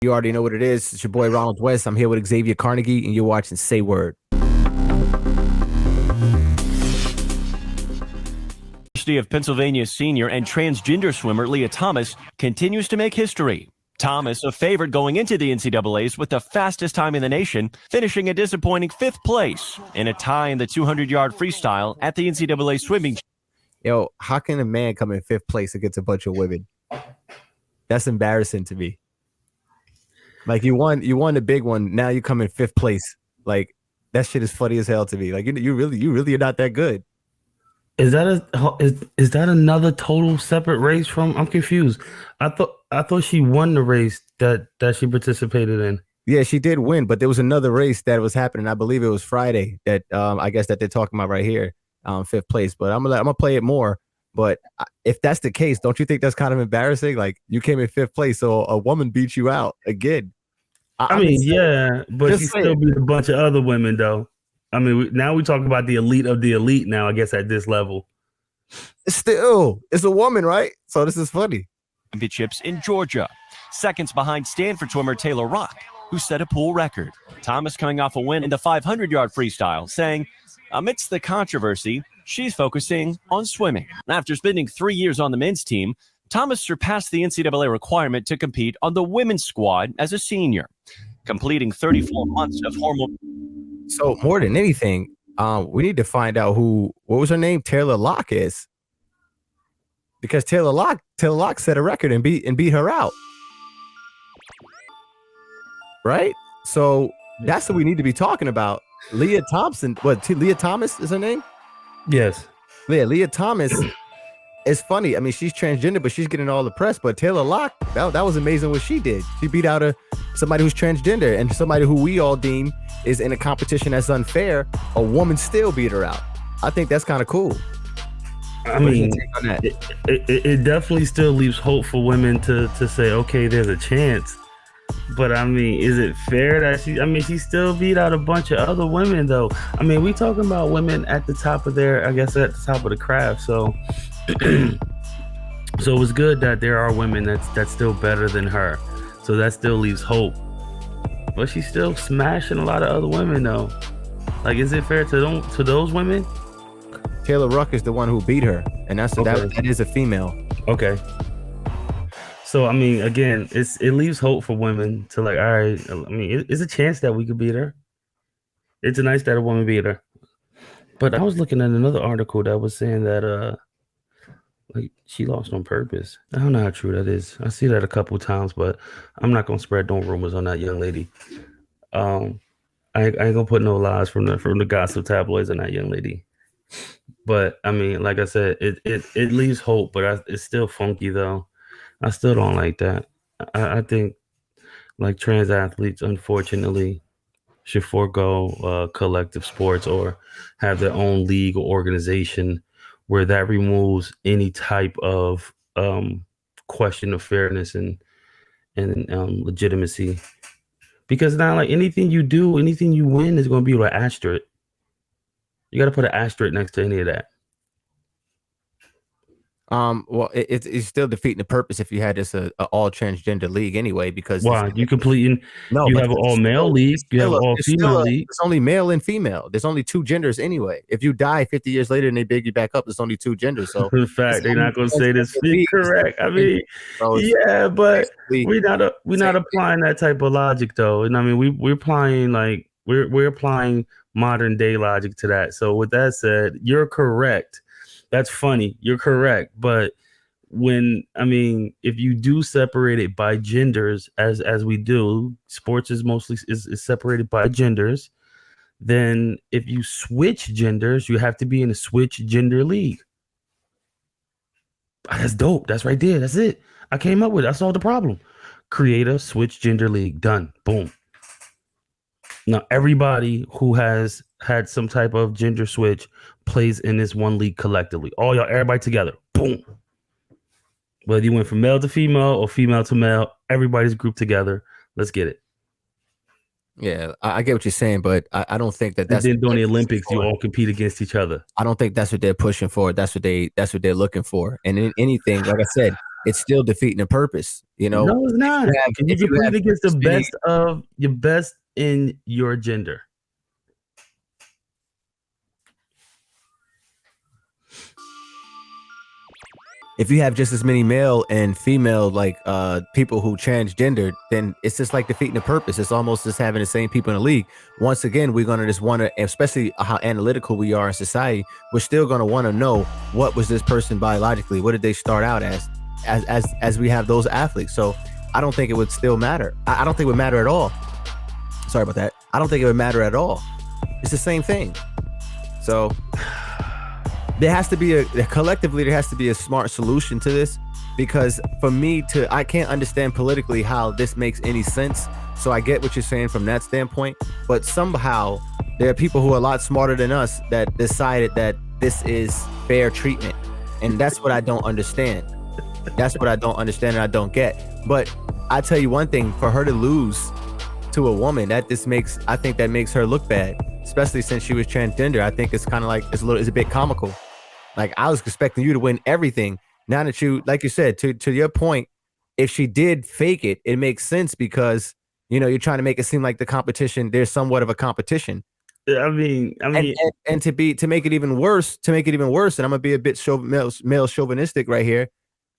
You already know what it is. It's your boy Ronald West. I'm here with Xavier Carnegie, and you're watching Say Word. University of Pennsylvania senior and transgender swimmer Leah Thomas continues to make history. Thomas, a favorite going into the NCAAs with the fastest time in the nation, finishing a disappointing 5th place in a tie in the 200-yard freestyle at the NCAA swimming. Yo, how can a man come in 5th place against a bunch of women? That's embarrassing to me. Like you won the big one. Now you come in 5th place. Like that shit is funny as hell to me. Like you really are not that good. Is that another total separate race from? I'm confused. I thought she won the race that she participated in. Yeah, she did win, but there was another race that was happening. I believe it was Friday that I guess that they're talking about right here, 5th place. But I'm gonna play it more. But if that's the case, don't you think that's kind of embarrassing? Like you came in 5th place, so a woman beat you out again. I mean, yeah, but she still beat a bunch of other women, though. I mean, now we talk about the elite of the elite now, I guess, at this level. It's a woman, right? So this is funny. Championships in Georgia. Seconds behind Stanford swimmer Taylor Rock, who set a pool record. Thomas coming off a win in the 500-yard freestyle, saying, amidst the controversy, she's focusing on swimming. After spending 3 years on the men's team, Thomas surpassed the NCAA requirement to compete on the women's squad as a senior, completing 34 months of hormone. So more than anything, we need to find out what was her name? Taylor Locke is, because Taylor Locke set a record and beat her out, right? So that's what we need to be talking about. Leah Thompson, Leah Thomas is her name? Yes. Yeah, Leah Thomas. It's funny. I mean, she's transgender, but she's getting all the press. But Taylor Locke, that was amazing what she did. She beat out somebody who's transgender and somebody who we all deem is in a competition that's unfair. A woman still beat her out. I think that's kind of cool. I mean, it definitely still leaves hope for women to say, okay, there's a chance. But I mean, is it fair that she still beat out a bunch of other women though? I mean, we talking about women at the top of at the top of the craft. So so it's good that there are women that's still better than her. So that still leaves hope. But she's still smashing a lot of other women though. Like, is it fair to those women? Taylor Ruck is the one who beat her, and that is a female. Okay. So I mean, again, it leaves hope for women to like, all right. I mean, it's a chance that we could beat her. It's nice that a woman beat her. But I was looking at another article that was saying that like she lost on purpose. I don't know how true that is. I see that a couple of times, but I'm not gonna spread no rumors on that young lady. I ain't gonna put no lies from the gossip tabloids on that young lady. But I mean, like I said, it leaves hope, but it's still funky though. I still don't like that. I think like trans athletes, unfortunately, should forego collective sports or have their own league or organization where that removes any type of question of fairness and legitimacy. Because now, like anything you do, anything you win is going to be an asterisk. You got to put an asterisk next to any of that. Well, it's still defeating the purpose if you had this a all transgender league anyway. Because why you have an all male league, you have an all female league. It's only male and female. There's only 2 genders anyway. If you die 50 years later and they big you back up, there's only 2 genders. So in fact, they're not going to say this correct. I mean, yeah, but we're not applying that type of logic though. And I mean, we're applying we're applying modern day logic to that. So with that said, you're correct. That's funny. You're correct. But if you do separate it by genders, as we do, sports is mostly is separated by genders. Then if you switch genders, you have to be in a switch gender league. That's dope. That's right there. That's it. I came up with it. I solved the problem. Create a switch gender league. Done. Boom. Now, everybody who has had some type of gender switch plays in this one league collectively. Everybody together. Boom. Whether you went from male to female or female to male, everybody's grouped together. Let's get it. Yeah, I get what you're saying, but I don't think that's. And then during the Olympics, you all compete against each other. I don't think that's what they're pushing for. That's what they're looking for. And in anything, like I said, it's still defeating the purpose. You know, No, it's not. Can you if you compete have against the this many, best of your best in your gender? if you have just as many male and female like people who transgender, then it's just like defeating the purpose. It's almost just having the same people in the league. Once again, we're gonna just want to, especially how analytical we are in society, we're still gonna want to know what was this person biologically, what did they start out as we have those athletes. So I don't think it would still matter. I don't think it would matter at all. Sorry about that. I don't think it would matter at all. It's the same thing. So there has to be collectively there has to be a smart solution to this, because for me to, I can't understand politically how this makes any sense. So I get what you're saying from that standpoint, but somehow there are people who are a lot smarter than us that decided that this is fair treatment, and that's what I don't understand. That's what I don't understand and I don't get. But I tell you one thing, for her to lose to a woman, I think that makes her look bad, especially since she was transgender. I think it's kind of like it's a bit comical. Like, I was expecting you to win everything. Now that you, like you said, to your point, if she did fake it, it makes sense because, you know, you're trying to make it seem like the competition, there's somewhat of a competition. I mean, and to make it even worse, and I'm gonna be a bit male chauvinistic right here.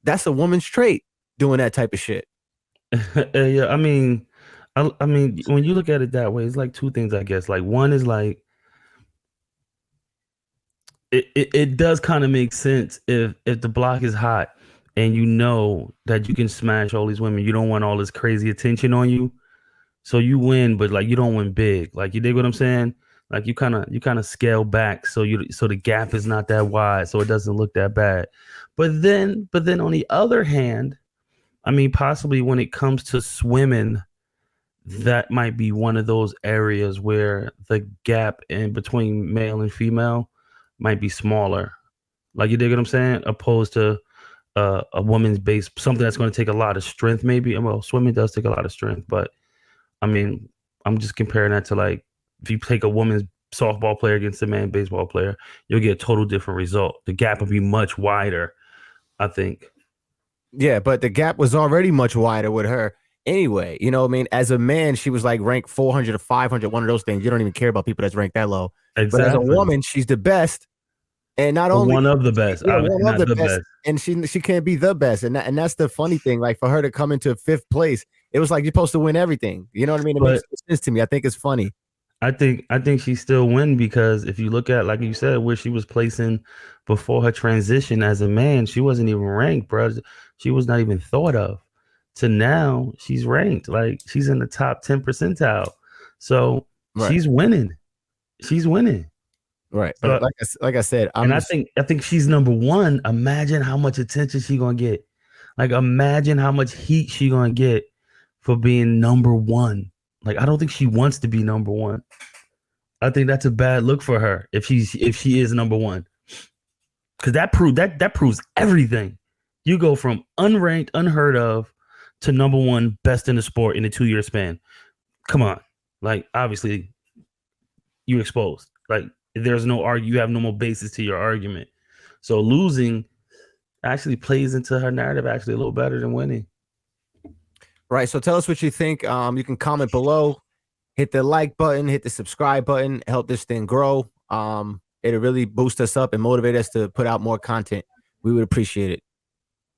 That's a woman's trait, doing that type of shit. yeah, I mean, when you look at it that way, it's like two things, I guess. Like, one is like, it does kind of make sense if the block is hot and you know that you can smash all these women. You don't want all this crazy attention on you, so you win, but like you don't win big. Like, you dig what I'm saying? Like, you kind of scale back so the gap is not that wide, so it doesn't look that bad. But then on the other hand, I mean, possibly when it comes to swimming, that might be one of those areas where the gap in between male and female might be smaller. Like, you dig what I'm saying? Opposed to a woman's base, something that's going to take a lot of strength, maybe. Well, swimming does take a lot of strength, but I mean, I'm just comparing that to, like, if you take a woman's softball player against a man baseball player, you'll get a total different result. The gap will be much wider, I think. Yeah, but the gap was already much wider with her anyway. You know what I mean? As a man, she was like ranked 400 or 500, one of those things. You don't even care about people that's ranked that low. Exactly. But as a woman, she's the best. And not only one of the best, yeah, one of the best, and she can't be the best, and that's the funny thing. Like, for her to come into 5th place, it was like you're supposed to win everything. You know what I mean? It makes sense to me. I think it's funny. I think she still win because if you look at, like you said, where she was placing before her transition as a man, she wasn't even ranked, bro. She was not even thought of. To now, she's ranked. Like, she's in the top 10 percentile. So she's winning. She's winning. Right. But like I said, I think she's number one. Imagine how much attention she's gonna get. Like, imagine how much heat she's gonna get for being number one. Like, I don't think she wants to be number one. I think that's a bad look for her if she is number one. Because that proves everything. You go from unranked, unheard of, to number one, best in the sport in a 2-year span. Come on. Like, obviously, you exposed. Like, there's no you have no more basis to your argument. So losing actually plays into her narrative actually a little better than winning. Right. So tell us what you think. You can comment below, hit the like button, hit the subscribe button, help this thing grow. It'll really boost us up and motivate us to put out more content. We would appreciate it.